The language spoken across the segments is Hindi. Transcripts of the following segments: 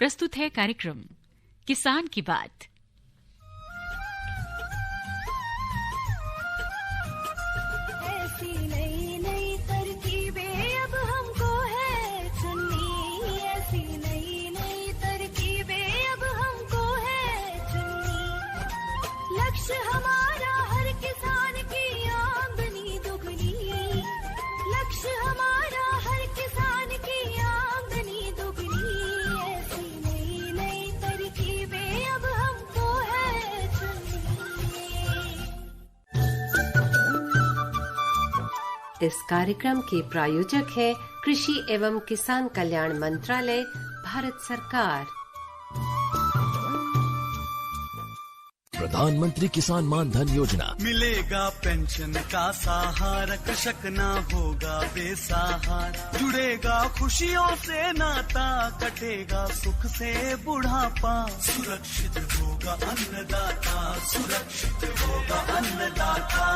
प्रस्तुत है कार्यक्रम किसान की बात। ऐसी नई नई तरकीबें अब हमको है चुननी, ऐसी नई नई तरकीबें अब हमको है चुननी। लक्ष्य हमारा हर किसान की आमदनी दुगनी, लक्ष्य हमारा हर किसान की आमदनी दुगनी। ऐसी नई नई तरकीबें अब हमको है चुननी। इस कार्यक्रम के प्रायोजक है कृषि एवं किसान कल्याण मंत्रालय, भारत सरकार। प्रधानमंत्री किसान मान धन योजना। मिलेगा पेंशन का सहारा, कृषक ना होगा बेसहारा। जुड़ेगा खुशियों से नाता, कटेगा सुख से बुढ़ापा। सुरक्षित होगा अन्नदाता, सुरक्षित होगा अन्नदाता।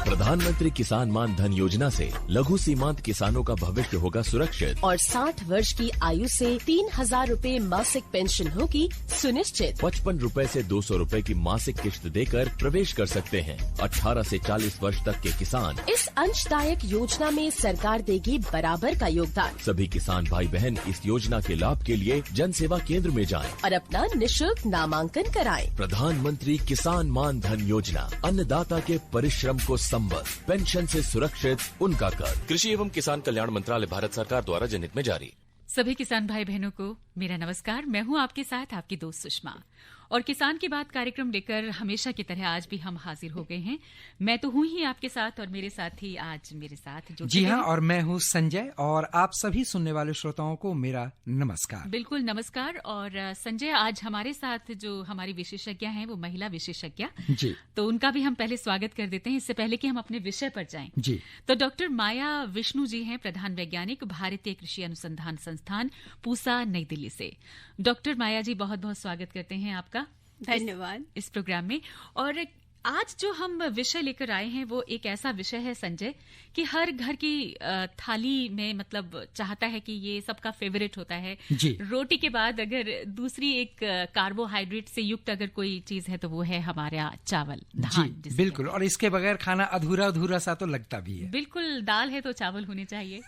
प्रधानमंत्री किसान मान धन योजना से लघु सीमांत किसानों का भविष्य होगा सुरक्षित और 60 वर्ष की आयु से 3,000 रूपए मासिक पेंशन होगी सुनिश्चित। 55 रूपए से 200 रूपए की मासिक किश्त देकर प्रवेश कर सकते हैं। 18 से 40 वर्ष तक के किसान इस अंशदायक योजना में सरकार देगी बराबर का योगदान। सभी किसान भाई बहन इस योजना के लाभ के लिए जन सेवा केंद्र में जाएं और अपना निशुल्क नामांकन कराएं। प्रधानमंत्री किसान मान धन योजना, अन्नदाता के परिश्रम को संबल, पेंशन से सुरक्षित उनका कर। कृषि एवं किसान कल्याण मंत्रालय, भारत सरकार द्वारा जनहित में जारी। सभी किसान भाई बहनों को मेरा नमस्कार। मैं हूं आपके साथ आपकी दोस्त सुषमा और किसान की बात कार्यक्रम लेकर हमेशा की तरह आज भी हम हाजिर हो गए हैं। मैं तो हूं ही आपके साथ और मेरे साथ ही आज मेरे साथ जो जी हाँ, और मैं हूं संजय और आप सभी सुनने वाले श्रोताओं को मेरा नमस्कार। बिल्कुल नमस्कार। और संजय, आज हमारे साथ जो हमारी विशेषज्ञ हैं वो महिला विशेषज्ञ जी, तो उनका भी हम पहले स्वागत कर देते हैं, इससे पहले कि हम अपने विषय पर जाएं। जी, तो डॉक्टर माया विष्णु जी हैं, प्रधान वैज्ञानिक, भारतीय कृषि अनुसंधान संस्थान, पूसा, नई दिल्ली से। डॉक्टर माया जी, बहुत बहुत स्वागत करते हैं आपका धन्यवाद इस प्रोग्राम में। और आज जो हम विषय लेकर आए हैं वो एक ऐसा विषय है संजय कि हर घर की थाली में मतलब चाहता है कि ये सबका फेवरेट होता है जी। रोटी के बाद अगर दूसरी एक कार्बोहाइड्रेट से युक्त अगर कोई चीज है तो वो है हमारा चावल, धान। जी बिल्कुल, और इसके बगैर खाना अधूरा अधूरा सा तो लगता भी है। बिल्कुल, दाल है तो चावल होने चाहिए।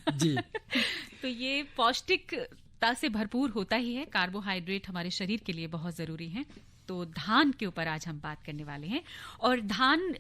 जी। तो ये पौष्टिकता से भरपूर होता ही है। कार्बोहाइड्रेट हमारे शरीर के लिए बहुत जरूरी है। तो धान के ऊपर आज हम बात करने वाले हैं। और धान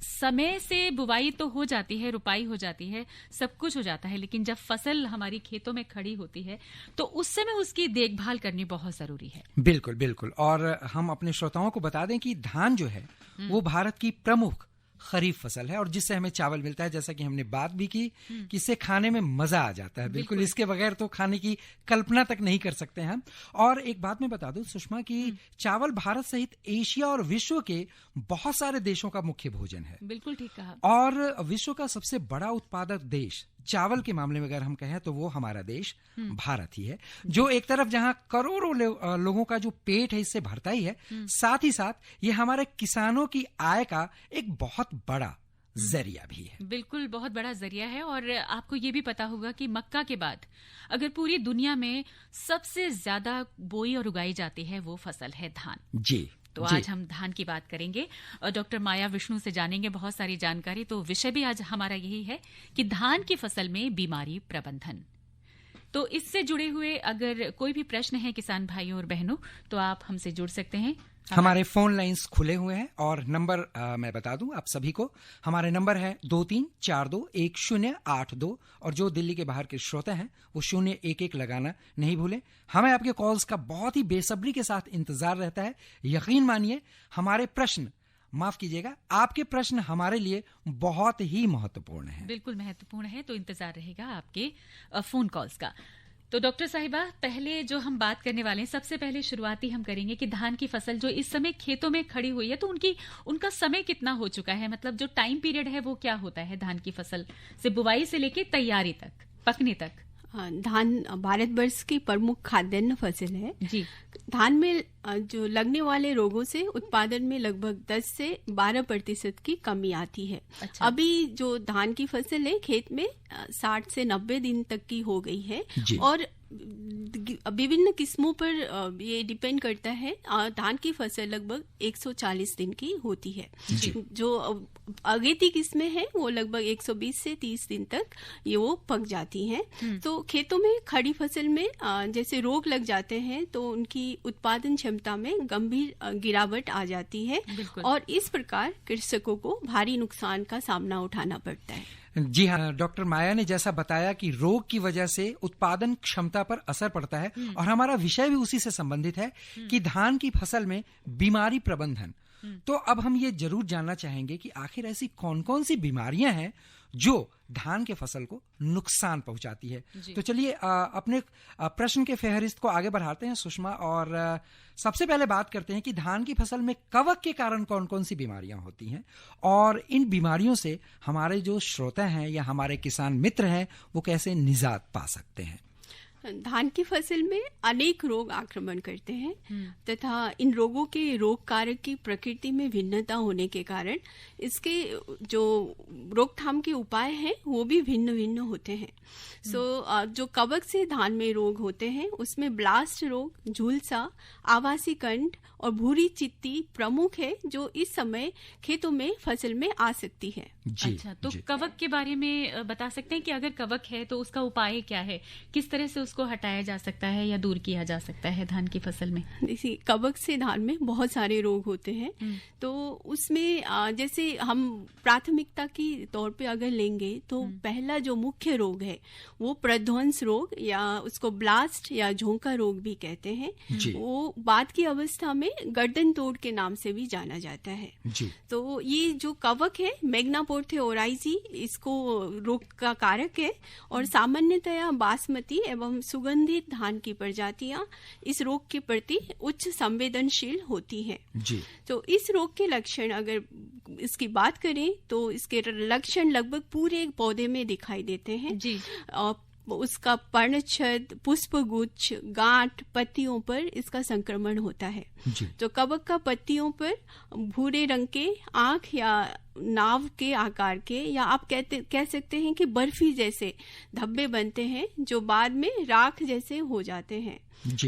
समय से बुवाई तो हो जाती है, रुपाई हो जाती है, सब कुछ हो जाता है, लेकिन जब फसल हमारी खेतों में खड़ी होती है तो उस समय उसकी देखभाल करनी बहुत जरूरी है। बिल्कुल बिल्कुल। और हम अपने श्रोताओं को बता दें कि धान जो है वो भारत की प्रमुख खरीफ फसल है और जिससे हमें चावल मिलता है, जैसा कि हमने बात भी की कि इससे खाने में मजा आ जाता है। बिल्कुल, इसके बगैर तो खाने की कल्पना तक नहीं कर सकते हैं हम। और एक बात मैं बता दूं सुषमा कि चावल भारत सहित एशिया और विश्व के बहुत सारे देशों का मुख्य भोजन है। बिल्कुल ठीक कहा। और विश्व का सबसे बड़ा उत्पादक देश चावल के मामले में अगर हम कहें तो वो हमारा देश भारत ही है, जो एक तरफ जहां करोड़ों लोगों का जो पेट है इससे भरता ही है, साथ ही साथ ये हमारे किसानों की आय का एक बहुत बड़ा जरिया भी है। बिल्कुल, बहुत बड़ा जरिया है। और आपको ये भी पता होगा कि मक्का के बाद अगर पूरी दुनिया में सबसे ज्यादा बोई और उगाई जाती है वो फसल है धान। जी। तो आज हम धान की बात करेंगे और डॉक्टर माया विष्णु से जानेंगे बहुत सारी जानकारी। तो विषय भी आज हमारा यही है कि धान की फसल में बीमारी प्रबंधन। तो इससे जुड़े हुए अगर कोई भी प्रश्न है किसान भाइयों और बहनों तो आप हमसे जुड़ सकते हैं। हमारे फोन लाइंस खुले हुए हैं और नंबर मैं बता दूं आप सभी को। हमारे नंबर है 23421082 और जो दिल्ली के बाहर के श्रोता हैं वो 011 लगाना नहीं भूलें। हमें आपके कॉल्स का बहुत ही बेसब्री के साथ इंतजार रहता है। यकीन मानिए हमारे प्रश्न, माफ कीजिएगा, आपके प्रश्न हमारे लिए बहुत ही महत्वपूर्ण है। बिल्कुल महत्वपूर्ण है, तो इंतजार रहेगा आपके फोन कॉल्स का। तो डॉक्टर साहिबा, पहले जो हम बात करने वाले हैं, सबसे पहले शुरुआती हम करेंगे कि धान की फसल जो इस समय खेतों में खड़ी हुई है तो उनका समय कितना हो चुका है, मतलब जो टाइम पीरियड है वो क्या होता है धान की फसल से बुवाई से लेके तैयारी तक, पकने तक। धान भारतवर्ष की प्रमुख खाद्यान्न फसल है जी। धान में जो लगने वाले रोगों से उत्पादन में लगभग 10 से 12% की कमी आती है। अच्छा। अभी जो धान की फसल है खेत में 60 से 90 दिन तक की हो गई है और विभिन्न किस्मों पर ये डिपेंड करता है। धान की फसल लगभग 140 दिन की होती है। जो अगेती किस्में हैं वो लगभग 120 से 30 दिन तक ये वो पक जाती हैं। तो खेतों में खड़ी फसल में जैसे रोग लग जाते हैं तो उनकी उत्पादन क्षमता में गंभीर गिरावट आ जाती है और इस प्रकार कृषकों को भारी नुकसान का सामना उठाना पड़ता है। जी हाँ, डॉक्टर माया ने जैसा बताया कि रोग की वजह से उत्पादन क्षमता पर असर पड़ता है और हमारा विषय भी उसी से संबंधित है कि धान की फसल में बीमारी प्रबंधन। तो अब हम ये जरूर जानना चाहेंगे कि आखिर ऐसी कौन कौन सी बीमारियां हैं जो धान के फसल को नुकसान पहुंचाती है। तो चलिए अपने प्रश्न के फेहरिस्त को आगे बढ़ाते हैं सुषमा, और सबसे पहले बात करते हैं कि धान की फसल में कवक के कारण कौन कौन सी बीमारियां होती हैं और इन बीमारियों से हमारे जो श्रोता हैं या हमारे किसान मित्र हैं वो कैसे निजात पा सकते हैं। धान की फसल में अनेक रोग आक्रमण करते हैं तथा इन रोगों के रोग कारक की प्रकृति में भिन्नता होने के कारण इसके जो रोकथाम के उपाय हैं वो भी भिन्न भिन्न होते हैं। जो कवक से धान में रोग होते हैं उसमें ब्लास्ट रोग, झुलसा, आवासी कंठ और भूरी चित्ती प्रमुख है जो इस समय खेतों में फसल में आ सकती है। अच्छा, तो कवक के बारे में बता सकते हैं कि अगर कवक है तो उसका उपाय क्या है, किस तरह से उसको हटाया जा सकता है या दूर किया जा सकता है धान की फसल में। देखिए, कवक से धान में बहुत सारे रोग होते हैं तो उसमें जैसे हम प्राथमिकता की तौर पे अगर लेंगे तो पहला जो मुख्य रोग है वो प्रध्वंस रोग या उसको ब्लास्ट या झोंका रोग भी कहते हैं। वो बाद की अवस्था में गर्दन तोड़ के नाम से भी जाना जाता है। तो ये जो कवक है मैग्नापोर्थे ओराइजी इसको रोग का कारक है और सामान्यतया बासमती एवं सुगंधित धान की प्रजातियां इस रोग के प्रति उच्च संवेदनशील होती हैं। तो इस रोग के लक्षण अगर इसकी बात करें तो इसके लक्षण लगभग पूरे पौधे में दिखाई देते हैं। उसका पर्णछद, पुष्पगुच्छ, गांठ, पत्तियों पर इसका संक्रमण होता है। तो कवक का पत्तियों पर भूरे रंग के आंख या नाव के आकार के या आप कह सकते हैं कि बर्फी जैसे धब्बे बनते हैं जो बाद में राख जैसे हो जाते हैं।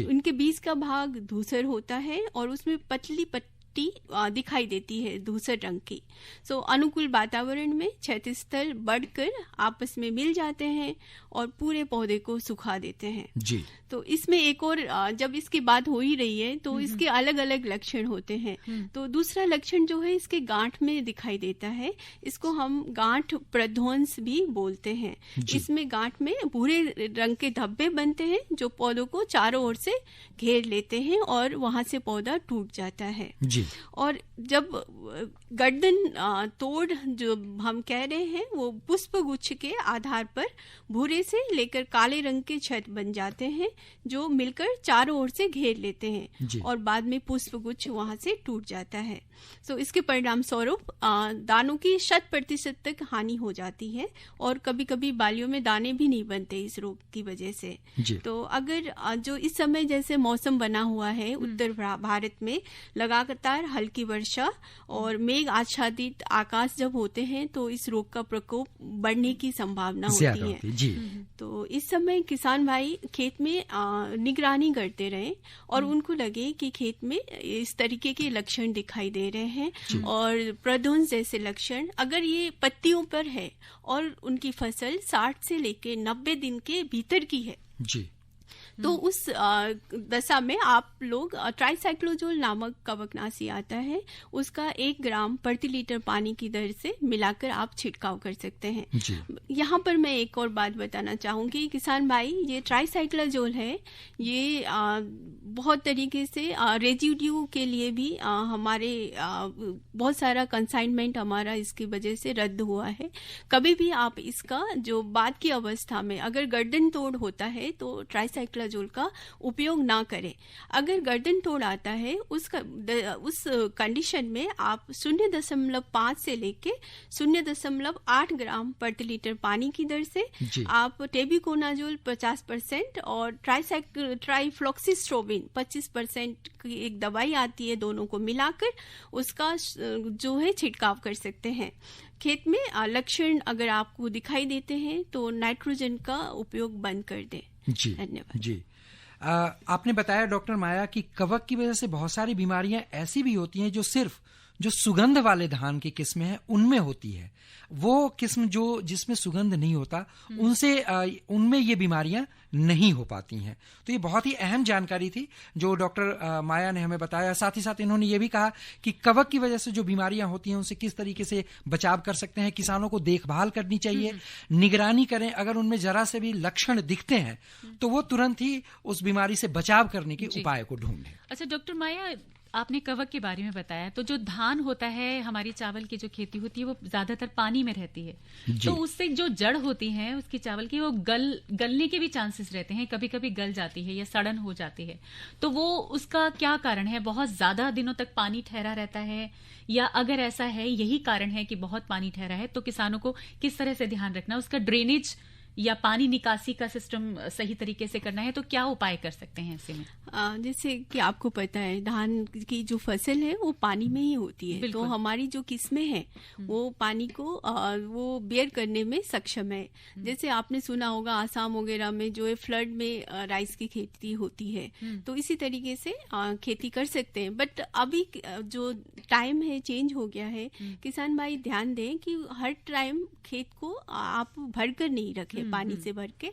उनके बीच का भाग धूसर होता है और उसमें पतली पट्टी दिखाई देती है धूसर रंग की। अनुकूल वातावरण में क्षैतिज बढ़कर आपस में मिल जाते हैं और पूरे पौधे को सुखा देते हैं। तो इसमें एक और जब इसकी बात हो ही रही है तो इसके अलग अलग लक्षण होते हैं। तो दूसरा लक्षण जो है इसके गांठ में दिखाई देता है, इसको हम गांठ प्रध्वंस भी बोलते हैं। इसमें गांठ में भूरे रंग के धब्बे बनते हैं जो पौधों को चारों ओर से घेर लेते हैं और वहां से पौधा टूट जाता है। और जब गर्दन तोड़ जो हम कह रहे हैं वो पुष्पगुच्छ के आधार पर भूरे से लेकर काले रंग के छत बन जाते हैं जो मिलकर चारों ओर से घेर लेते हैं और बाद में पुष्पगुच्छ वहां से टूट जाता है। इसके परिणाम स्वरूप दानों की 100% तक हानि हो जाती है और कभी कभी बालियों में दाने भी नहीं बनते इस रोग की वजह से। तो अगर जो इस समय जैसे मौसम बना हुआ है उत्तर भारत में लगातार हल्की वर्षा और मेघ आच्छादित आकाश जब होते हैं तो इस रोग का प्रकोप बढ़ने की संभावना होती है। तो इस समय किसान भाई खेत में निगरानी करते रहे और उनको लगे कि खेत में इस तरीके के लक्षण दिखाई दे रहे हैं और प्रध्वंस जैसे लक्षण अगर ये पत्तियों पर है और उनकी फसल 60 से लेकर 90 दिन के भीतर की है तो उस दशा में आप लोग ट्राइसाइक्लोजोल नामक कवकनाशी आता है उसका 1 ग्राम प्रति लीटर पानी की दर से मिलाकर आप छिड़काव कर सकते हैं। यहाँ पर मैं एक और बात बताना चाहूंगी किसान भाई, ये ट्राइसाइक्लोजोल है ये बहुत तरीके से रेजिड्यू के लिए भी हमारे बहुत सारा कंसाइनमेंट हमारा इसकी वजह से रद्द हुआ है। कभी भी आप इसका जो बाद की अवस्था में अगर गर्दन तोड़ होता है तो ट्राइसाइक्लोजोल का उपयोग ना करें। अगर गर्दन तोड़ आता है उस कंडीशन में आप 0.5 से लेके 0.8 ग्राम प्रति लीटर पानी की दर से आप टेबिकोनाजोल 50% और ट्राइफ्लॉक्सिस्ट्रोबिन 25% की एक दवाई आती है, दोनों को मिलाकर उसका जो है छिड़काव कर सकते हैं। खेत में लक्षण अगर आपको दिखाई देते हैं तो नाइट्रोजन का उपयोग बंद कर दें। धन्यवाद। आपने बताया डॉक्टर माया कि कवक की वजह से बहुत सारी बीमारियां ऐसी भी होती हैं जो सिर्फ जो सुगंध वाले धान की किस्में हैं उनमें होती है। वो किस्म जो जिसमें सुगंध नहीं होता उनमें ये बीमारियां नहीं हो पाती हैं। तो ये बहुत ही अहम जानकारी थी जो डॉक्टर माया ने हमें बताया। साथ ही साथ इन्होंने ये भी कहा कि कवक की वजह से जो बीमारियां होती हैं उनसे किस तरीके से बचाव कर सकते हैं। किसानों को देखभाल करनी चाहिए, निगरानी करें, अगर उनमें जरा से भी लक्षण दिखते हैं तो वो तुरंत ही उस बीमारी से बचाव करने के उपाय को ढूंढें। अच्छा डॉक्टर माया, आपने कवक के बारे में बताया, तो जो धान होता है, हमारी चावल की जो खेती होती है वो ज्यादातर पानी में रहती है, तो उससे जो जड़ होती है उसकी चावल की वो गलने के भी चांसेस रहते हैं, कभी कभी गल जाती है या सड़न हो जाती है। तो वो उसका क्या कारण है? बहुत ज्यादा दिनों तक पानी ठहरा रहता है, या अगर ऐसा है यही कारण है कि बहुत पानी ठहरा है, तो किसानों को किस तरह से ध्यान रखना, उसका ड्रेनेज या पानी निकासी का सिस्टम सही तरीके से करना है, तो क्या उपाय कर सकते हैं ऐसे में? जैसे कि आपको पता है धान की जो फसल है वो पानी में ही होती है, तो हमारी जो किस्में हैं वो पानी को वो बेयर करने में सक्षम है। जैसे आपने सुना होगा आसाम वगैरह में जो है फ्लड में राइस की खेती होती है, तो इसी तरीके से खेती कर सकते हैं। बट अभी जो टाइम है चेंज हो गया है। किसान भाई ध्यान दें कि हर टाइम खेत को आप भर कर नहीं रखें पानी से भर के,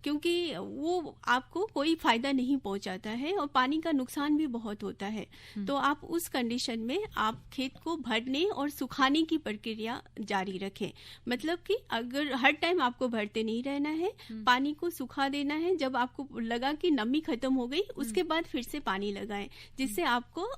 क्योंकि वो आपको कोई फायदा नहीं पहुंचाता है और पानी का नुकसान भी बहुत होता है। तो आप उस कंडीशन में आप खेत को भरने और सुखाने की प्रक्रिया जारी रखें। मतलब कि अगर हर टाइम आपको भरते नहीं रहना है, पानी को सुखा देना है। जब आपको लगा कि नमी खत्म हो गई उसके बाद फिर से पानी लगाएं, जिससे आपको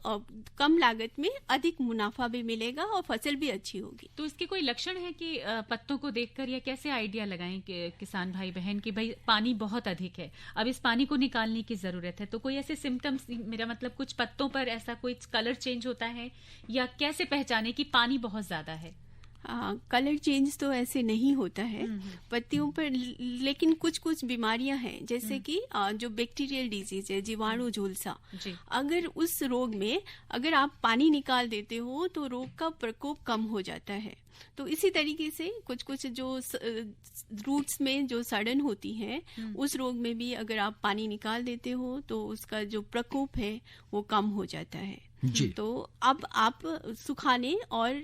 कम लागत में अधिक मुनाफा भी मिलेगा और फसल भी अच्छी होगी। तो इसके कोई लक्षण है कि पत्तों को देखकर या कैसे आइडिया लगाएं कि किसान भाई बहन कि भाई पानी बहुत अधिक है, अब इस पानी को निकालने की जरूरत है? तो कोई ऐसे सिम्टम्स, मेरा मतलब कुछ पत्तों पर ऐसा कोई कलर चेंज होता है, या कैसे पहचाने कि पानी बहुत ज्यादा है? कलर चेंज तो ऐसे नहीं होता है पत्तियों पर, लेकिन कुछ कुछ बीमारियां हैं जैसे कि जो बैक्टीरियल डिजीज है, जीवाणु झुलसा, अगर उस रोग में अगर आप पानी निकाल देते हो तो रोग का प्रकोप कम हो जाता है। तो इसी तरीके से कुछ कुछ जो रूट्स में जो सड़न होती है उस रोग में भी अगर आप पानी निकाल देते हो तो उसका जो प्रकोप है वो कम हो जाता है। तो अब आप सुखाने और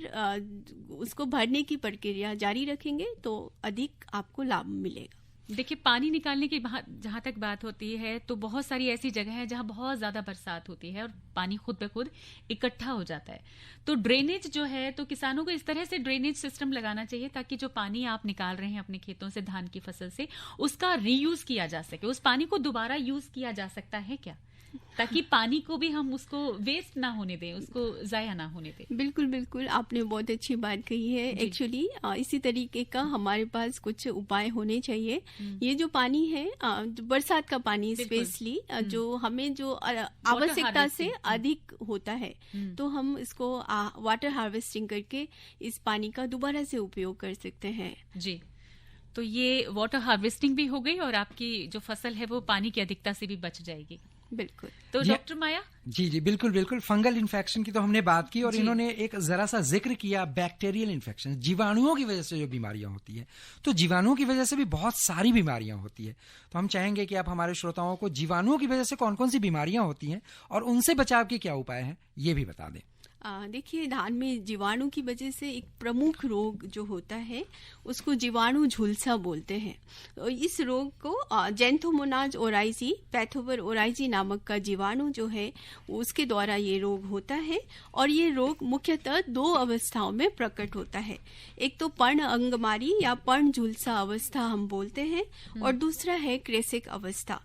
उसको भरने की प्रक्रिया जारी रखेंगे तो अधिक आपको लाभ मिलेगा। देखिए, पानी निकालने की जहां तक बात होती है तो बहुत सारी ऐसी जगह है जहां बहुत ज्यादा बरसात होती है और पानी खुद ब खुद इकट्ठा हो जाता है। तो ड्रेनेज जो है, तो किसानों को इस तरह से ड्रेनेज सिस्टम लगाना चाहिए ताकि जो पानी आप निकाल रहे हैं अपने खेतों से, धान की फसल से, उसका रीयूज किया जा सके। उस पानी को दोबारा यूज किया जा सकता है क्या, ताकि पानी को भी हम उसको वेस्ट ना होने दें, उसको जाया ना होने दें? बिल्कुल बिल्कुल, आपने बहुत अच्छी बात कही है। एक्चुअली इसी तरीके का हमारे पास कुछ उपाय होने चाहिए। ये जो पानी है, बरसात का पानी स्पेशली जो हमें जो आवश्यकता से अधिक होता है, तो हम इसको वाटर हार्वेस्टिंग करके इस पानी का दोबारा से उपयोग कर सकते हैं। जी, तो ये वाटर हार्वेस्टिंग भी हो गई और आपकी जो फसल है वो पानी की अधिकता से भी बच जाएगी। बिल्कुल। तो डॉक्टर माया? जी बिल्कुल बिल्कुल। फंगल इन्फेक्शन की तो हमने बात की और इन्होंने एक जरा सा जिक्र किया बैक्टीरियल इन्फेक्शन, जीवाणुओं की वजह से जो बीमारियां होती है। तो जीवाणुओं की वजह से भी बहुत सारी बीमारियां होती है। तो हम चाहेंगे कि आप हमारे श्रोताओं को जीवाणुओं की वजह से कौन कौन सी बीमारियां होती हैं और उनसे बचाव के क्या उपाय हैं ये भी बता दें। देखिए, धान में जीवाणु की वजह से एक प्रमुख रोग जो होता है उसको जीवाणु झुलसा बोलते हैं। तो इस रोग को जेंथोमोनाज ओराइजी, पैथोवर ओराइजी नामक का जीवाणु जो है उसके द्वारा ये रोग होता है। और ये रोग मुख्यतः दो अवस्थाओं में प्रकट होता है। एक तो पर्ण अंगमारी या पर्ण झुलसा अवस्था हम बोलते हैं, और दूसरा है क्रेसिक अवस्था।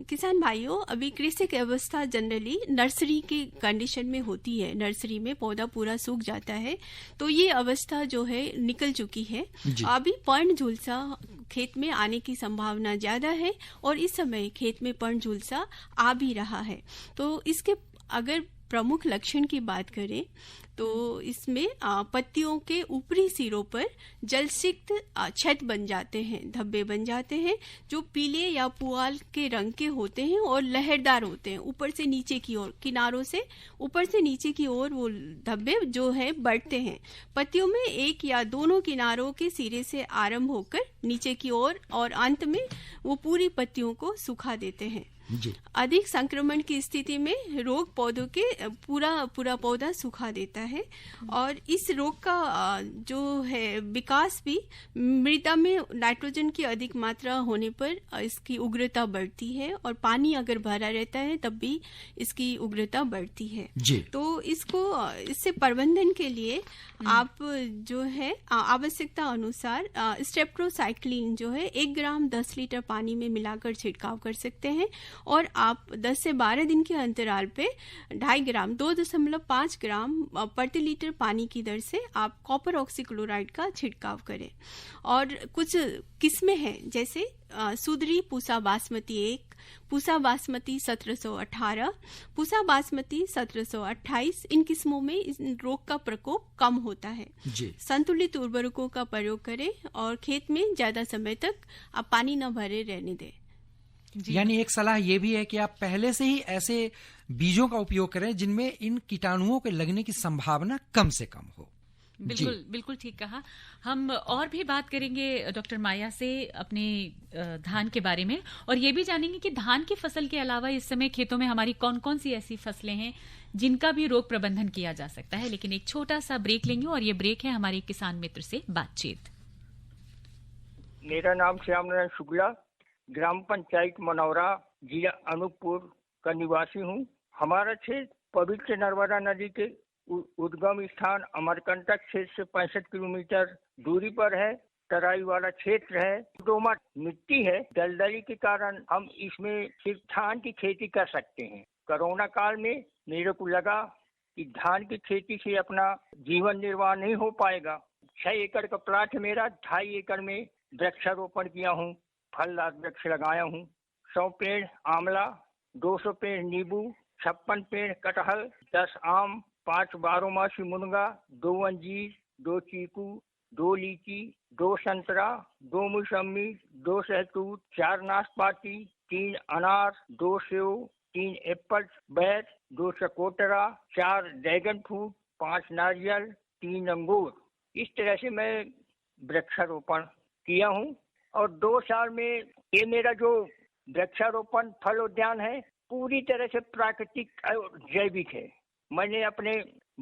किसान भाइयों, अभी क्रेसिक अवस्था जनरली नर्सरी के कंडीशन में होती है, नर्सरी में पौधा पूरा सूख जाता है, तो ये अवस्था जो है निकल चुकी है। अभी पर्ण झुलसा खेत में आने की संभावना ज्यादा है और इस समय खेत में पर्ण झुलसा आ भी रहा है। तो इसके अगर प्रमुख लक्षण की बात करें तो इसमें पत्तियों के ऊपरी सिरों पर जलसिक्त छत बन जाते हैं, धब्बे बन जाते हैं जो पीले या पुआल के रंग के होते हैं और लहरदार होते हैं। ऊपर से नीचे की ओर, किनारों से ऊपर से नीचे की ओर वो धब्बे जो है बढ़ते हैं। पत्तियों में एक या दोनों किनारों के सिरे से आरंभ होकर नीचे की ओर और अंत में वो पूरी पत्तियों को सुखा देते हैं। जी। अधिक संक्रमण की स्थिति में रोग पौधों के पूरा पौधा सुखा देता है और इस रोग का जो है विकास भी मृदा में नाइट्रोजन की अधिक मात्रा होने पर इसकी उग्रता बढ़ती है और पानी अगर भरा रहता है तब भी इसकी उग्रता बढ़ती है जी। तो इससे प्रबंधन के लिए आप जो है आवश्यकता अनुसार स्टेप्ट्रोसाइक्लिन जो है 1 ग्राम 10 लीटर पानी में मिलाकर छिड़काव कर सकते हैं और आप 10 से 12 दिन के अंतराल पे 2.5 ग्राम 2.5 ग्राम प्रति लीटर पानी की दर से आप कॉपर ऑक्सीक्लोराइड का छिड़काव करें। और कुछ किस्में हैं जैसे सुदरी पूसा बासमती 1, पूसा बासमती 1718, पूसा बासमती 1728, इन किस्मों में इस रोग का प्रकोप कम होता है जी। संतुलित उर्वरकों का प्रयोग करें और खेत में ज्यादा समय तक आप पानी न भरे रहने दें। यानी एक सलाह ये भी है कि आप पहले से ही ऐसे बीजों का उपयोग करें जिनमें इन कीटाणुओं के लगने की संभावना कम से कम हो। बिल्कुल बिल्कुल ठीक कहा। हम और भी बात करेंगे डॉक्टर माया से अपने धान के बारे में और ये भी जानेंगे कि धान की फसल के अलावा इस समय खेतों में हमारी कौन कौन सी ऐसी फसलें हैं जिनका भी रोग प्रबंधन किया जा सकता है। लेकिन एक छोटा सा ब्रेक लेंगे और ये ब्रेक है हमारे किसान मित्र से बातचीत। मेरा नाम श्याम नारायण शुक्ला, ग्राम पंचायत मनौरा, जिला अनूपपुर का निवासी हूँ। हमारा क्षेत्र पवित्र नर्मदा नदी के उद्गम स्थान अमरकंटक क्षेत्र से 65 किलोमीटर दूरी पर है। तराई वाला क्षेत्र है, दोमट मिट्टी है। दलदली के कारण हम इसमें सिर्फ धान की खेती कर सकते हैं। कोरोना काल में मेरे को लगा कि धान की खेती से अपना जीवन निर्वाह नहीं हो पाएगा। 6 एकड़ का प्लाट है मेरा, 2.5 एकड़ में वृक्षारोपण किया हूँ, फलदार वृक्ष लगाया हूँ। 100 पेड़ आंवला, 200 पेड़ नींबू, 56 पेड़ कटहल, 10 आम, 5 बारहमासी मुनगा, 2 अंजीर, 2 चीकू, 2 लीची, 2 संतरा, 2 मौसमी, 2 सहतूत, 4 नाशपाती, 3 अनार, 2 सेव, 3 एप्पल बैर, 2 चकोतरा, 4 ड्रैगन फ्रूट, 5 नारियल, 3 अंगूर। इस तरह से मैं वृक्षारोपण किया हूँ और 2 साल में ये मेरा जो वृक्षारोपण फल उद्यान है पूरी तरह से प्राकृतिक और जैविक है। मैंने अपने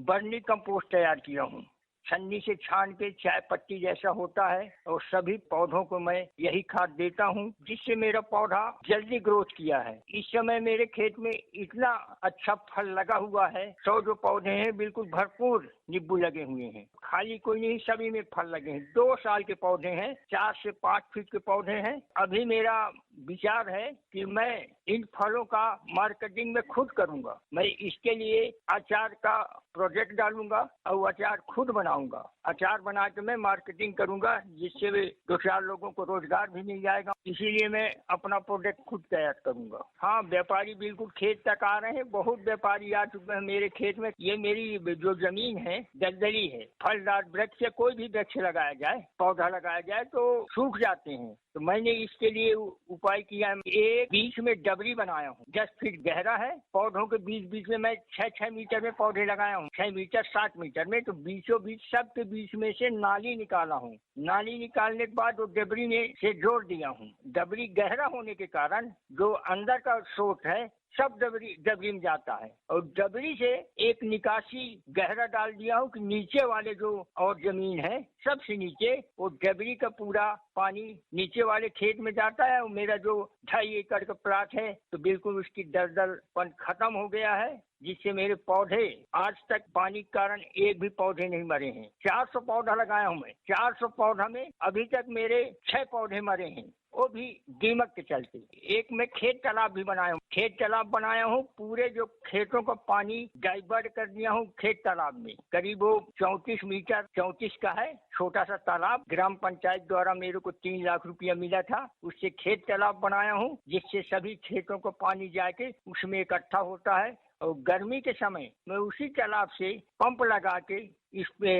बर्नी कंपोस्ट तैयार किया हूँ, छन्नी से छान के चाय पत्ती जैसा होता है और सभी पौधों को मैं यही खाद देता हूँ जिससे मेरा पौधा जल्दी ग्रोथ किया है। इस समय मेरे खेत में इतना अच्छा फल लगा हुआ है। 100 जो पौधे हैं बिल्कुल भरपूर नींबू लगे हुए हैं, खाली कोई नहीं, सभी में फल लगे हैं। 2 साल के पौधे हैं, 4 से 5 फीट के पौधे हैं। अभी मेरा विचार है कि मैं इन फलों का मार्केटिंग में खुद करूंगा। मैं इसके लिए अचार का प्रोजेक्ट डालूंगा और अचार खुद बनाऊंगा। अचार बना के मैं मार्केटिंग करूंगा जिससे 2-4 लोगों को रोजगार भी मिल जाएगा। इसीलिए मैं अपना प्रोडक्ट खुद तैयार करूंगा। हाँ, व्यापारी बिल्कुल खेत तक आ रहे हैं, बहुत व्यापारी आ चुके हैं मेरे खेत में। ये मेरी जो जमीन है दलदली है, फलदार वृक्ष से कोई भी वृक्ष लगाया जाए, पौधा लगाया जाए तो सूख जाते हैं। तो मैंने इसके लिए उपाय किया है। एक बीच में डबरी बनाया हूँ, 10 फीट गहरा है। पौधों के बीच में मैं 6-6 मीटर में पौधे लगाया हूँ, 6 मीटर 60 मीटर में। तो बीचों बीच सबके बीच में से नाली निकाला हूँ। नाली निकालने के बाद वो डबरी में से जोड़ दिया हूँ। डबरी गहरा होने के कारण जो अंदर का स्रोत है सब डबरी में जाता है और डबरी से एक निकासी गहरा डाल दिया हूँ कि नीचे वाले जो और जमीन है सबसे नीचे वो डबरी का पूरा पानी नीचे वाले खेत में जाता है। और मेरा जो 2.5 एकड़ का प्लाट है तो बिल्कुल उसकी दलदलपन खत्म हो गया है, जिससे मेरे पौधे आज तक पानी के कारण एक भी पौधे नहीं मरे हैं। 400 पौधा लगाया हूँ मैं। 400 पौधा में अभी तक मेरे 6 पौधे मरे हैं, वो भी दीमक के चलते। एक मैं खेत तालाब भी बनाया हूँ। खेत तालाब बनाया हूँ, पूरे जो खेतों का पानी डाइवर्ट कर दिया हूँ खेत तालाब में। करीब वो 34 मीटर 34 का है छोटा सा तालाब। ग्राम पंचायत द्वारा मेरे को 3 लाख रुपया मिला था, उससे खेत तालाब बनाया हूँ जिससे सभी खेतों को पानी जाके उसमें इकट्ठा होता है। और गर्मी के समय मैं उसी तालाब से पंप लगा के इस पे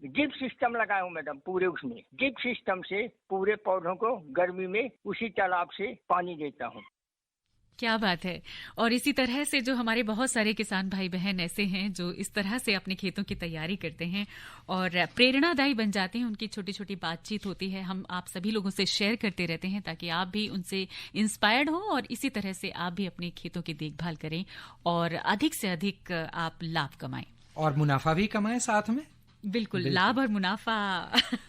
ड्रिप सिस्टम लगाया हूँ मैडम। पूरे उसमें ड्रिप सिस्टम से पूरे पौधों को गर्मी में उसी तालाब से पानी देता हूँ। क्या बात है। और इसी तरह से जो हमारे बहुत सारे किसान भाई बहन ऐसे हैं जो इस तरह से अपने खेतों की तैयारी करते हैं और प्रेरणादायी बन जाते हैं, उनकी छोटी छोटी बातचीत होती है, हम आप सभी लोगों से शेयर करते रहते हैं ताकि आप भी उनसे इंस्पायर्ड हो और इसी तरह से आप भी अपने खेतों की देखभाल करें और अधिक से अधिक आप लाभ कमाएं और मुनाफा भी कमाएं साथ में। बिल्कुल, लाभ और मुनाफा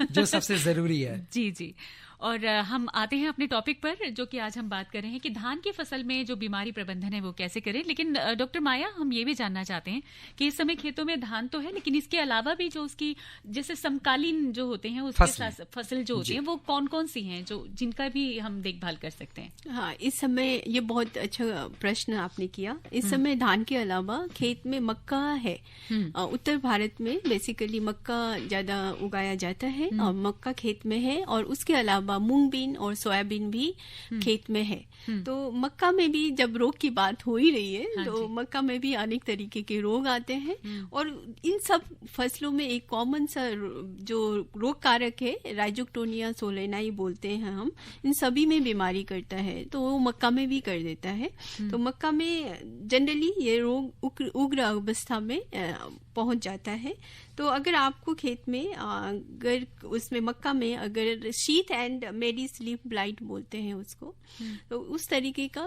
जो सबसे जरूरी है। जी जी। और हम आते हैं अपने टॉपिक पर, जो कि आज हम बात कर रहे हैं कि धान की फसल में जो बीमारी प्रबंधन है वो कैसे करें। लेकिन डॉक्टर माया, हम ये भी जानना चाहते हैं कि इस समय खेतों में धान तो है, लेकिन इसके अलावा भी जो उसकी जैसे समकालीन जो होते हैं उसके साथ फसल जो होती है वो कौन कौन सी हैं जो जिनका भी हम देखभाल कर सकते हैं? हाँ, इस समय ये बहुत अच्छा प्रश्न आपने किया। इस समय धान के अलावा खेत में मक्का है। उत्तर भारत में बेसिकली मक्का ज्यादा उगाया जाता है और मक्का खेत में है, और उसके अलावा मूंग बीन और सोयाबीन भी खेत में है। तो मक्का में भी जब रोग की बात हो ही रही है, तो मक्का में भी अनेक तरीके के रोग आते हैं और इन सब फसलों में एक कॉमन सा जो रोग कारक है राइजोक्टोनिया सोलेनाई बोलते हैं हम, इन सभी में बीमारी करता है, तो वो मक्का में भी कर देता है। तो मक्का में जनरली ये रोग उग्र अवस्था में पहुंच जाता है। तो अगर आपको खेत में अगर उसमें मक्का में अगर शीथ एंड मेडिस लीफ ब्लाइट बोलते हैं उसको, तो उस तरीके का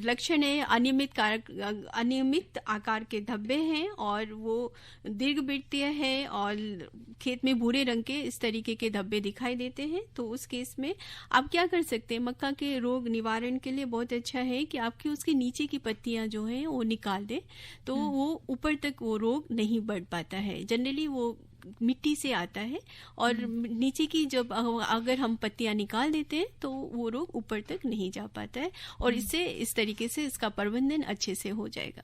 लक्षण है, अनियमित आकार के धब्बे हैं और वो दीर्घवृत्तीय है और खेत में भूरे रंग के इस तरीके के धब्बे दिखाई देते हैं। तो उस केस में आप क्या कर सकते हैं, मक्का के रोग निवारण के लिए बहुत अच्छा है कि आपकी उसके नीचे की पत्तियां जो हैं वो निकाल दे, तो वो ऊपर तक वो रोग नहीं बढ़ पाता है। जनरली वो मिट्टी से आता है और नीचे की जब अगर हम पत्तियां निकाल देते हैं तो वो रोग ऊपर तक नहीं जा पाता है और इससे इस तरीके से इसका प्रबंधन अच्छे से हो जाएगा।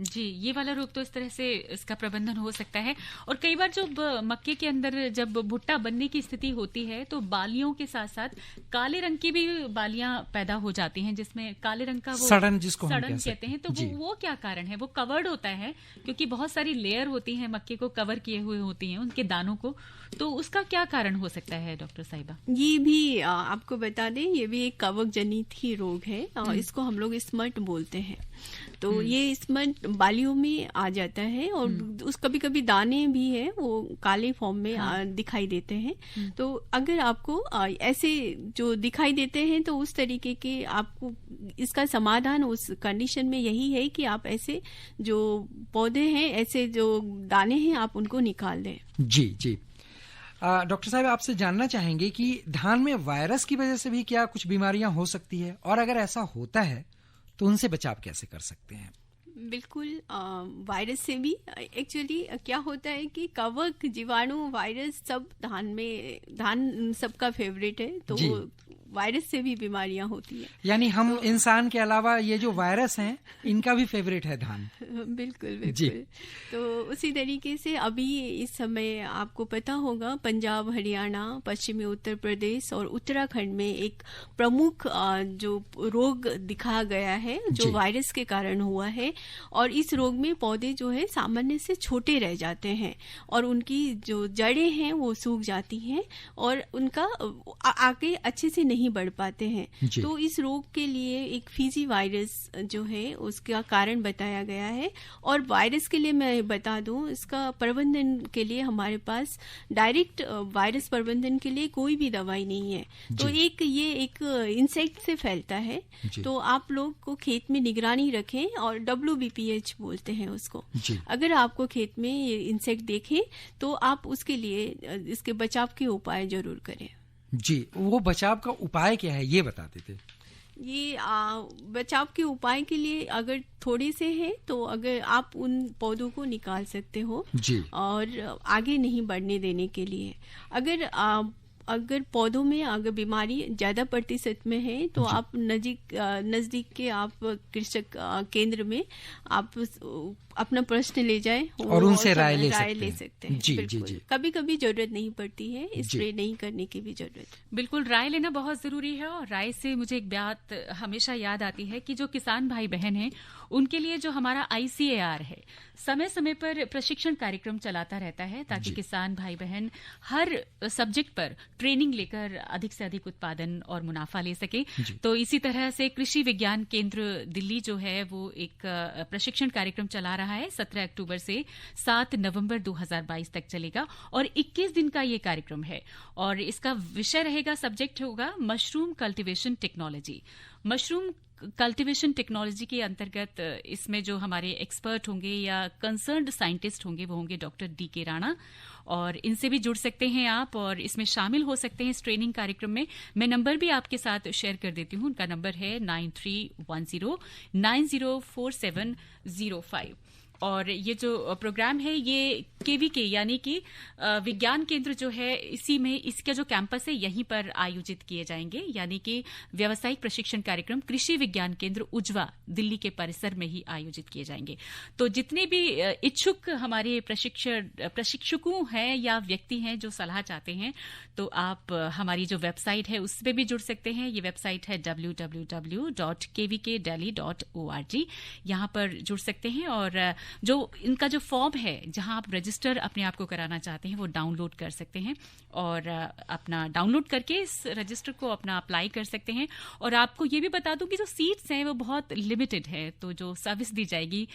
जी, ये वाला रोग तो इस तरह से इसका प्रबंधन हो सकता है। और कई बार जब मक्के के अंदर जब भुट्टा बनने की स्थिति होती है तो बालियों के साथ साथ काले रंग की भी बालियां पैदा हो जाती हैं, जिसमें काले रंग का वो सड़न, जिसको हम कहते हैं। तो वो क्या कारण है? वो कवर्ड होता है क्योंकि बहुत सारी लेयर होती है, मक्के को कवर किए हुए होती हैं उनके दानों को, तो उसका क्या कारण हो सकता है डॉक्टर साहिबा? ये भी आपको बता दें, ये भी एक कवक जनित ही रोग है और इसको हम लोग स्मट बोलते हैं। तो ये स्मट बालियों में आ जाता है और उस कभी कभी दाने भी है वो काले फॉर्म में दिखाई देते हैं। तो अगर आपको ऐसे जो दिखाई देते हैं तो उस तरीके के आपको इसका समाधान उस कंडीशन में यही है कि आप ऐसे जो पौधे हैं, ऐसे जो दाने हैं, आप उनको निकाल दें। जी जी। डॉक्टर साहब, आपसे जानना चाहेंगे कि धान में वायरस की वजह से भी क्या कुछ बीमारियां हो सकती है, और अगर ऐसा होता है तो उनसे बचाव कैसे कर सकते हैं? बिल्कुल, वायरस से भी एक्चुअली क्या होता है कि कवक, जीवाणु, वायरस सब धान सबका फेवरेट है, तो वायरस से भी बीमारियां होती हैं। यानी हम इंसान के अलावा ये जो वायरस हैं इनका भी फेवरेट है धान। बिल्कुल बिल्कुल। तो उसी तरीके से अभी इस समय आपको पता होगा पंजाब, हरियाणा, पश्चिमी उत्तर प्रदेश और उत्तराखंड में एक प्रमुख जो रोग दिखा गया है जो वायरस के कारण हुआ है, और इस रोग में पौधे जो है सामान्य से छोटे रह जाते हैं और उनकी जो जड़ें हैं वो सूख जाती हैं और उनका आगे अच्छे से नहीं बढ़ पाते हैं। तो इस रोग के लिए एक फीजी वायरस जो है उसका कारण बताया गया है। और वायरस के लिए मैं बता दूं, इसका प्रबंधन के लिए हमारे पास डायरेक्ट वायरस प्रबंधन के लिए कोई भी दवाई नहीं है। तो ये एक इंसेक्ट से फैलता है, तो आप लोग को खेत में निगरानी रखें और WBPH बोलते हैं उसको। अगर आपको खेत में ये इंसेक्ट देखें तो आप उसके लिए इसके बचाव के उपाय जरूर करें। जी, वो बचाव का उपाय क्या है ये बता देते। ये बचाव के उपाय के लिए अगर थोड़े से हैं तो अगर आप उन पौधों को निकाल सकते हो और आगे नहीं बढ़ने देने के लिए। अगर पौधों में अगर बीमारी ज्यादा प्रतिशत में है तो आप नजदीक के आप कृषक केंद्र में आप अपना प्रश्न ले जाए और उनसे राय ले सकते हैं। जी। कभी कभी जरूरत नहीं पड़ती है स्प्रे नहीं करने की भी जरूरत। बिल्कुल, राय लेना बहुत जरूरी है। और राय से मुझे एक बात हमेशा याद आती है कि जो किसान भाई बहन हैं उनके लिए जो हमारा ICAR है, समय समय पर प्रशिक्षण कार्यक्रम चलाता रहता है ताकि किसान भाई बहन हर सब्जेक्ट पर ट्रेनिंग लेकर अधिक से अधिक उत्पादन और मुनाफा ले सके। तो इसी तरह से कृषि विज्ञान केंद्र दिल्ली जो है वो एक प्रशिक्षण कार्यक्रम चला रहा है। 17 अक्टूबर से 7 नवंबर 2022 तक चलेगा और 21 दिन का ये कार्यक्रम है। और इसका विषय रहेगा, सब्जेक्ट होगा mushroom cultivation technology. Mushroom cultivation technology के अंतर्गत इसमें जो हमारे एक्सपर्ट होंगे या कंसर्न्ड साइंटिस्ट होंगे वो होंगे डॉक्टर DK राणा, और इनसे भी जुड़ सकते हैं आप और इसमें शामिल हो सकते हैं इस ट्रेनिंग कार्यक्रम में। मैं नंबर भी आपके साथ शेयर कर देती हूं। उनका नंबर है 9310904705। और ये जो प्रोग्राम है ये KVK यानी कि विज्ञान केंद्र जो है इसी में इसका जो कैंपस है यहीं पर आयोजित किए जाएंगे, यानी कि व्यावसायिक प्रशिक्षण कार्यक्रम कृषि विज्ञान केंद्र उज्वा दिल्ली के परिसर में ही आयोजित किए जाएंगे। तो जितने भी इच्छुक हमारे प्रशिक्षकों हैं या व्यक्ति हैं जो सलाह चाहते हैं तो आप हमारी जो वेबसाइट है उस पर भी जुड़ सकते हैं। ये वेबसाइट है www.kvkdelhi.org। यहाँ पर जुड़ सकते हैं और जो इनका जो फॉर्म है जहां आप रजिस्टर अपने आप को कराना चाहते हैं वो डाउनलोड कर सकते हैं और अपना डाउनलोड करके इस रजिस्टर को अपना अप्लाई कर सकते हैं। और आपको ये भी बता दूं कि जो सीट्स हैं वो बहुत लिमिटेड है, तो जो सर्विस दी जाएगी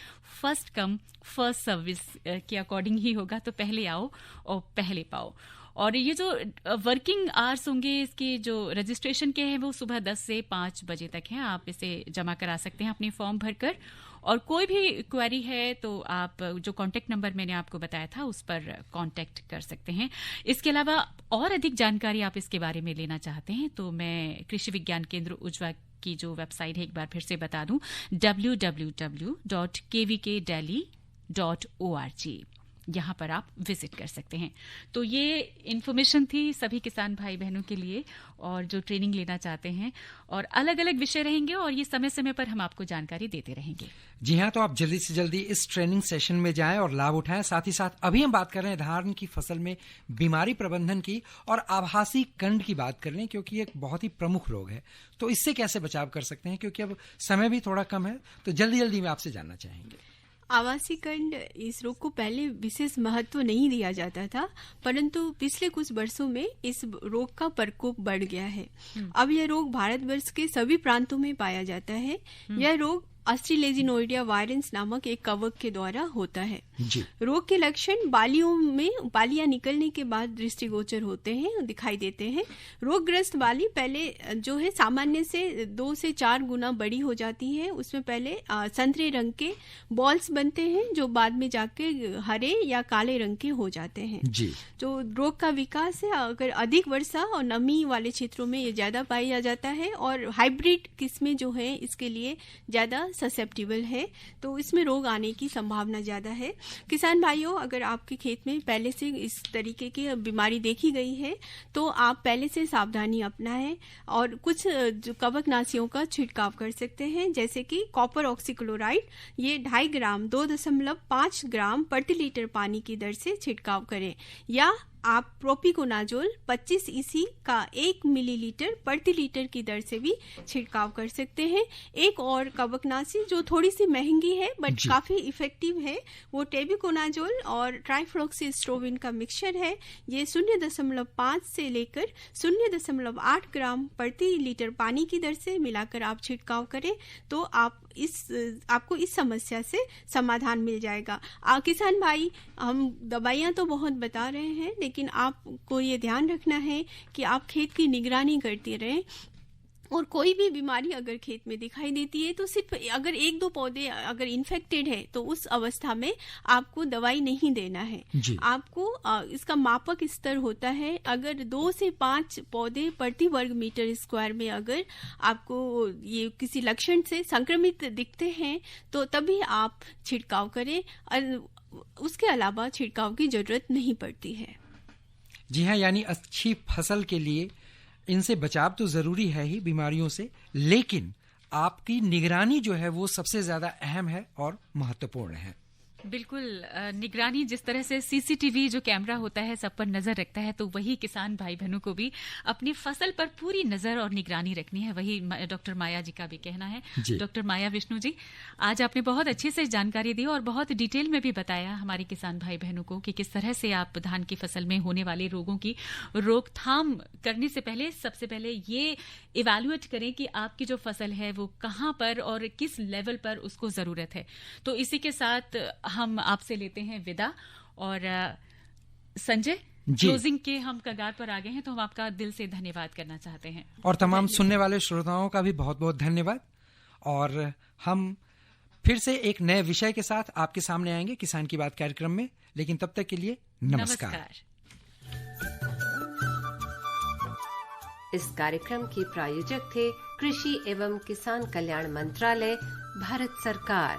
फर्स्ट कम फर्स्ट सर्विस के अकॉर्डिंग ही होगा। तो पहले आओ और पहले पाओ। और ये जो वर्किंग आवर्स होंगे इसके जो रजिस्ट्रेशन के हैं वो सुबह 10 से 5 बजे तक हैं। आप इसे जमा करा सकते हैं अपने फॉर्म भरकर। और कोई भी क्वेरी है तो आप जो कॉन्टैक्ट नंबर मैंने आपको बताया था उस पर कॉन्टैक्ट कर सकते हैं। इसके अलावा और अधिक जानकारी आप इसके बारे में लेना चाहते हैं तो मैं कृषि विज्ञान केंद्र उज्वा की जो वेबसाइट है एक बार फिर से बता दूं, www.kvkdelhi.org। यहाँ पर आप विजिट कर सकते हैं। तो ये इन्फॉर्मेशन थी सभी किसान भाई बहनों के लिए और जो ट्रेनिंग लेना चाहते हैं, और अलग अलग विषय रहेंगे और ये समय समय पर हम आपको जानकारी देते रहेंगे। जी हाँ, तो आप जल्दी से जल्दी इस ट्रेनिंग सेशन में जाएं और लाभ उठाएं। साथ ही साथ अभी हम बात कर रहे हैं धान की फसल में बीमारी प्रबंधन की और आभासी कंड की बात कर लें, क्योंकि एक बहुत ही प्रमुख रोग है। तो इससे कैसे बचाव कर सकते हैं, क्योंकि अब समय भी थोड़ा कम है, तो जल्दी जल्दी में आपसे जानना चाहेंगे। आवासीय कंड, इस रोग को पहले विशेष महत्व नहीं दिया जाता था, परंतु पिछले कुछ वर्षों में इस रोग का प्रकोप बढ़ गया है। अब यह रोग भारतवर्ष के सभी प्रांतों में पाया जाता है। यह रोग अस्ट्रेलेजिनोइडिया वायरेंस नामक एक कवक के द्वारा होता है। रोग के लक्षण बालियां निकलने के बाद दृष्टिगोचर होते हैं, दिखाई देते हैं। रोगग्रस्त बाली पहले जो है सामान्य से 2 से 4 गुना बड़ी हो जाती है। उसमें पहले संतरे रंग के बॉल्स बनते हैं जो बाद में जाके हरे या काले रंग के हो जाते हैं। जो रोग का विकास है, अगर अधिक वर्षा और नमी वाले क्षेत्रों में ये ज्यादा पाया जाता है और हाइब्रिड किस्में जो है इसके लिए ज्यादा ससेप्टिबल है, तो इसमें रोग आने की संभावना ज्यादा है। किसान भाइयों, अगर आपके खेत में पहले से इस तरीके की बीमारी देखी गई है तो आप पहले से सावधानी अपनाएं और कुछ जो कवकनाशियों का छिड़काव कर सकते हैं, जैसे कि कॉपर ऑक्सीक्लोराइड, ये 2.5 ग्राम 2.5 ग्राम प्रति लीटर पानी की दर से छिड़काव करें, या आप प्रोपिकोनाजोल 25 EC का 1 मिलीलीटर प्रति लीटर की दर से भी छिड़काव कर सकते हैं। एक और कवकनाशी जो थोड़ी सी महंगी है बट काफी इफेक्टिव है, वो टेबिकोनाजोल और ट्राइफ्लॉक्सीस्ट्रोबिन का मिक्सचर है। ये 0.5 से लेकर 0.8 ग्राम प्रति लीटर पानी की दर से मिलाकर आप छिड़काव करें तो आपको इस समस्या से समाधान मिल जाएगा। किसान भाई, हम दवाइयां तो बहुत बता रहे हैं, लेकिन आपको ये ध्यान रखना है कि आप खेत की निगरानी करते रहें और कोई भी बीमारी अगर खेत में दिखाई देती है तो सिर्फ अगर 1-2 पौधे अगर इन्फेक्टेड है तो उस अवस्था में आपको दवाई नहीं देना है। आपको इसका मापक स्तर होता है, अगर 2 से 5 पौधे प्रति वर्ग मीटर स्क्वायर में अगर आपको ये किसी लक्षण से संक्रमित दिखते हैं तो तभी आप छिड़काव करें, उसके अलावा छिड़काव की जरूरत नहीं पड़ती है। जी हाँ, यानी अच्छी फसल के लिए इनसे बचाव तो जरूरी है ही बीमारियों से, लेकिन आपकी निगरानी जो है वो सबसे ज्यादा अहम है और महत्वपूर्ण है। बिल्कुल, निगरानी जिस तरह से सीसीटीवी जो कैमरा होता है सब पर नजर रखता है, तो वही किसान भाई बहनों को भी अपनी फसल पर पूरी नजर और निगरानी रखनी है। वही डॉक्टर माया जी का भी कहना है। डॉक्टर माया विष्णु जी, आज आपने बहुत अच्छे से जानकारी दी और बहुत डिटेल में भी बताया हमारे किसान भाई बहनों को कि किस तरह से आप धान की फसल में होने वाले रोगों की रोकथाम करने से पहले सबसे पहले ये इवैल्यूएट करें कि आपकी जो फसल है वो कहां पर और किस लेवल पर उसको जरूरत है। तो इसी के साथ हम आपसे लेते हैं विदा। और संजय, क्लोजिंग के हम कगार पर आ गए हैं, तो हम आपका दिल से धन्यवाद करना चाहते हैं। और तमाम सुनने वाले श्रोताओं का भी बहुत बहुत धन्यवाद। और हम फिर से एक नए विषय के साथ आपके सामने आएंगे किसान की बात कार्यक्रम में, लेकिन तब तक के लिए नमस्कार। इस कार्यक्रम के प्रायोजक थे कृषि एवं किसान कल्याण मंत्रालय, भारत सरकार।